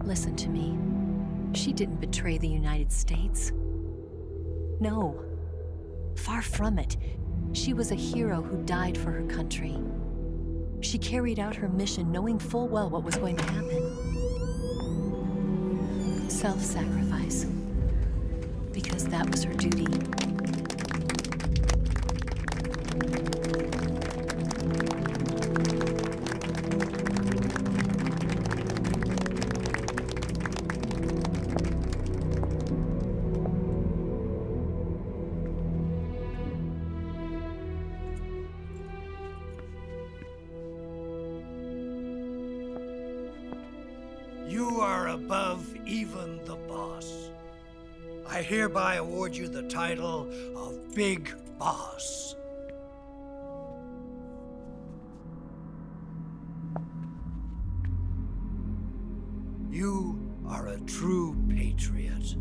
Listen to me. She didn't betray the United States. No. Far from it. She was a hero who died for her country. She carried out her mission knowing full well what was going to happen. Self-sacrifice. Because that was her duty. You are above even the boss. I hereby award you the title of Big Boss. You are a true patriot.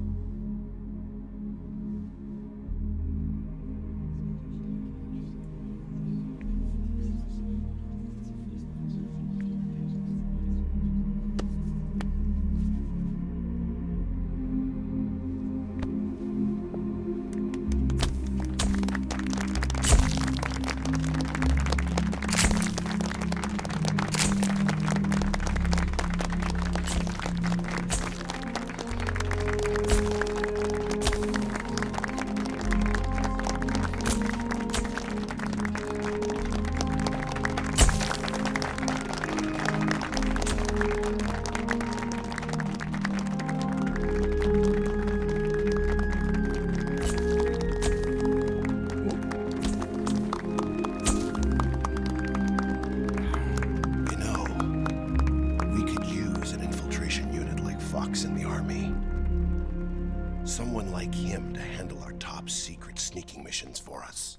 Someone like him to handle our top secret sneaking missions for us.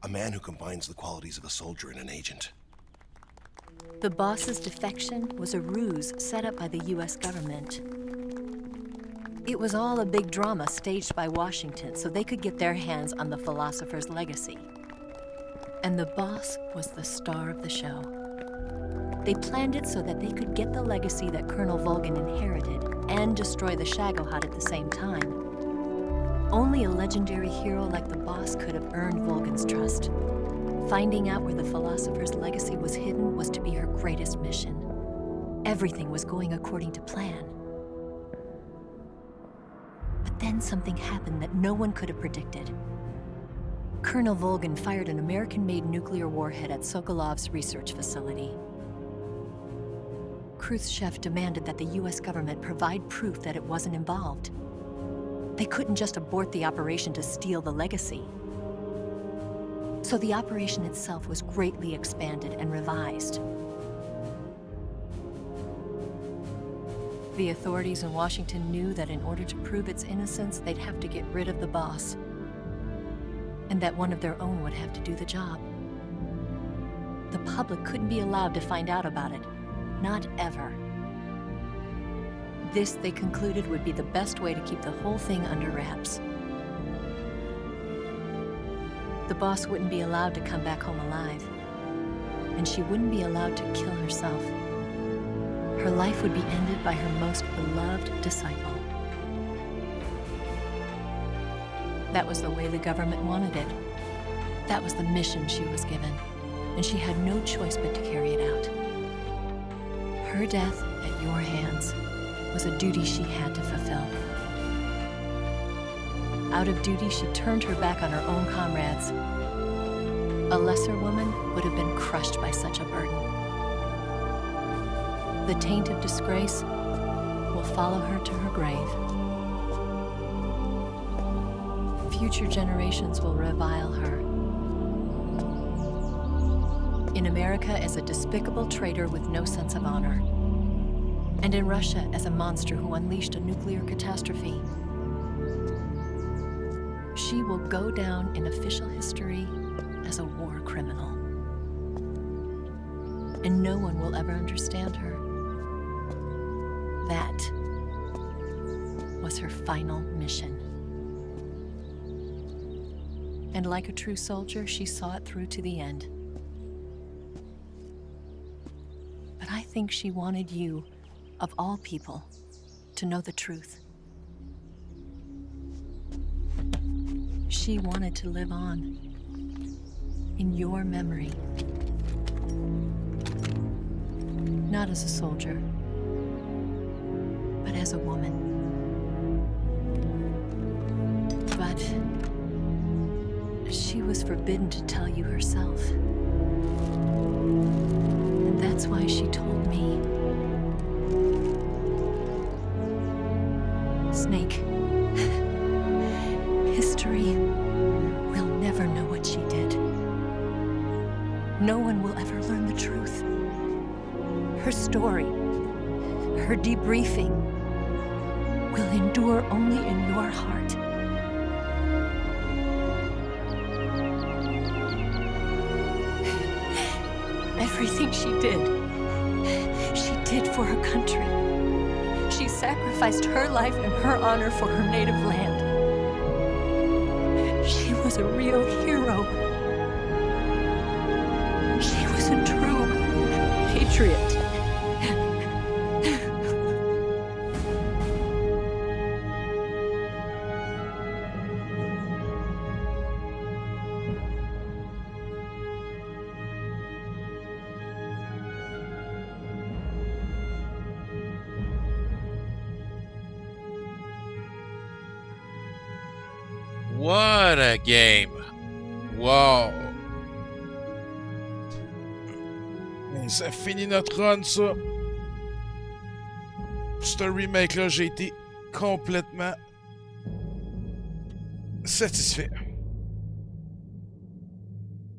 A man who combines the qualities of a soldier and an agent. The boss's defection was a ruse set up by the US government. It was all a big drama staged by Washington so they could get their hands on the philosopher's legacy. And the boss was the star of the show. They planned it so that they could get the legacy that Colonel Volgin inherited and destroy the Shagohod at the same time. Only a legendary hero like the boss could have earned Volgin's trust. Finding out where the philosopher's legacy was hidden was to be her greatest mission. Everything was going according to plan. But then something happened that no one could have predicted. Colonel Volgin fired an American-made nuclear warhead at Sokolov's research facility. Khrushchev demanded that the US government provide proof that it wasn't involved. They couldn't just abort the operation to steal the legacy. So the operation itself was greatly expanded and revised. The authorities in Washington knew that in order to prove its innocence, they'd have to get rid of the boss, and that one of their own would have to do the job. The public couldn't be allowed to find out about it. Not ever. This, they concluded, would be the best way to keep the whole thing under wraps. The boss wouldn't be allowed to come back home alive, and she wouldn't be allowed to kill herself. Her life would be ended by her most beloved disciple. That was the way the government wanted it. That was the mission she was given, and she had no choice but to carry it out. Her death at your hands was a duty she had to fulfill. Out of duty, she turned her back on her own comrades. A lesser woman would have been crushed by such a burden. The taint of disgrace will follow her to her grave. Future generations will revile her. In America as a despicable traitor with no sense of honor. And in Russia as a monster who unleashed a nuclear catastrophe. She will go down in official history as a war criminal. And no one will ever understand her. That was her final mission. And like a true soldier, she saw it through to the end. But I think she wanted you, of all people, to know the truth. She wanted to live on, in your memory. Not as a soldier, but as a woman. But she was forbidden to tell you herself. And that's why she told me. Snake, history will never know what she did. No one will ever learn the truth. Her story, her debriefing, will endure only in your heart. Everything she did for her country. She sacrificed her life and her honor for her native land. She was a real hero. She was a true patriot. What a game! Wow! Et ça finit notre run, ça. Ce remake-là, j'ai été complètement satisfait.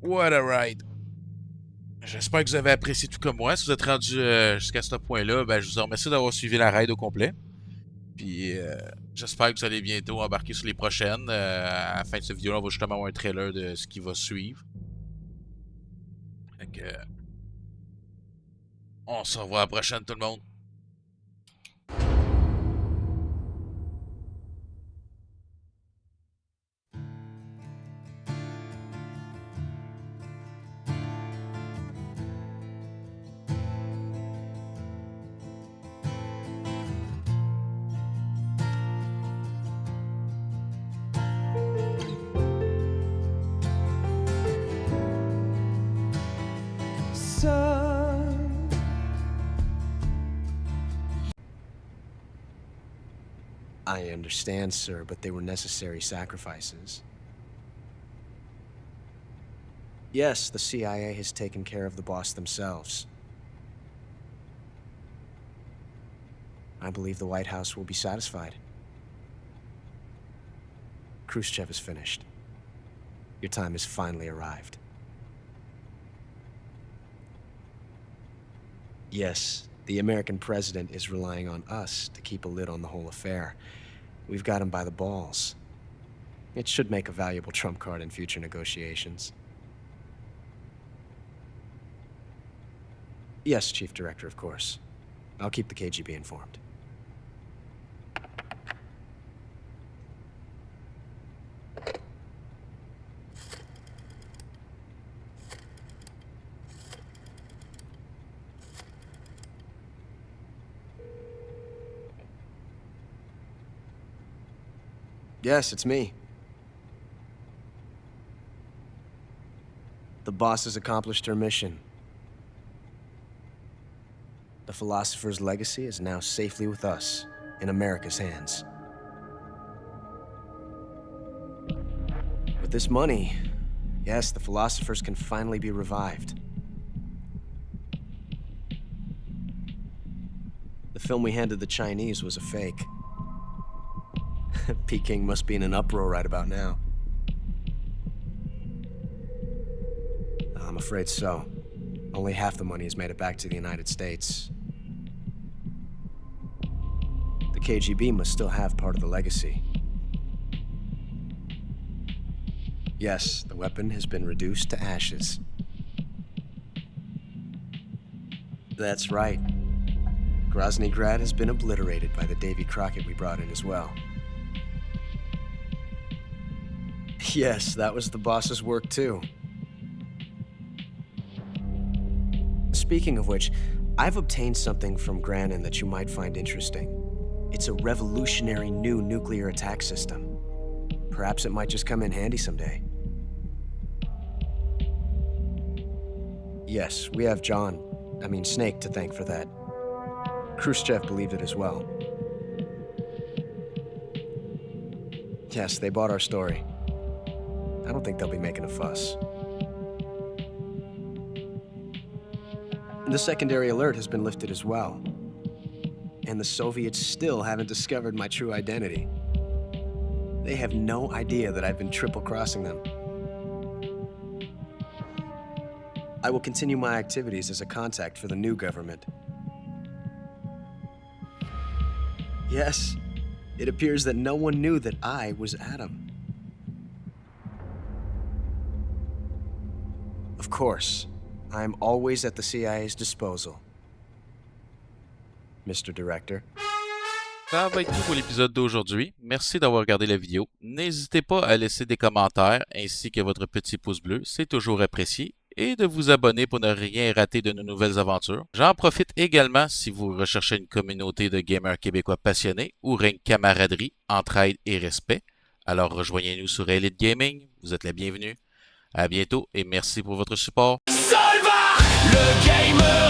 What a ride! J'espère que vous avez apprécié tout comme moi. Si vous êtes rendu jusqu'à ce point-là, ben, je vous remercie d'avoir suivi la ride au complet. Puis j'espère que vous allez bientôt embarquer sur les prochaines. À la fin de cette vidéo, on va justement avoir un trailer de ce qui va suivre. Fait que, on se revoit à la prochaine, tout le monde. I understand, sir, but they were necessary sacrifices. Yes, the CIA has taken care of the boss themselves. I believe the White House will be satisfied. Khrushchev is finished. Your time has finally arrived. Yes, the American president is relying on us to keep a lid on the whole affair. We've got him by the balls. It should make a valuable trump card in future negotiations. Yes, Chief Director, of course. I'll keep the KGB informed. Yes, it's me. The boss has accomplished her mission. The philosopher's legacy is now safely with us, in America's hands. With this money, yes, the philosophers can finally be revived. The film we handed the Chinese was a fake. Peking must be in an uproar right about now. I'm afraid so. Only half the money has made it back to the United States. The KGB must still have part of the legacy. Yes, the weapon has been reduced to ashes. That's right. Grozny Grad has been obliterated by the Davy Crockett we brought in as well. Yes, that was the boss's work too. Speaking of which, I've obtained something from Granin that you might find interesting. It's a revolutionary new nuclear attack system. Perhaps it might just come in handy someday. Yes, we have Snake to thank for that. Khrushchev believed it as well. Yes, they bought our story. I don't think they'll be making a fuss. The secondary alert has been lifted as well. And the Soviets still haven't discovered my true identity. They have no idea that I've been triple-crossing them. I will continue my activities as a contact for the new government. Yes, it appears that no one knew that I was Adam. Of course, I am always at the CIA's disposal. Mr. Director. Ça va être tout pour l'épisode d'aujourd'hui. Merci d'avoir regardé la vidéo. N'hésitez pas à laisser des commentaires ainsi que votre petit pouce bleu, c'est toujours apprécié, et de vous abonner pour ne rien rater de nos nouvelles aventures. J'en profite également si vous recherchez une communauté de gamers québécois passionnés où règne camaraderie, entraide et respect. Alors rejoignez-nous sur Élite Gaming, vous êtes les bienvenus. À bientôt et merci pour votre support. Solvark, le gamer.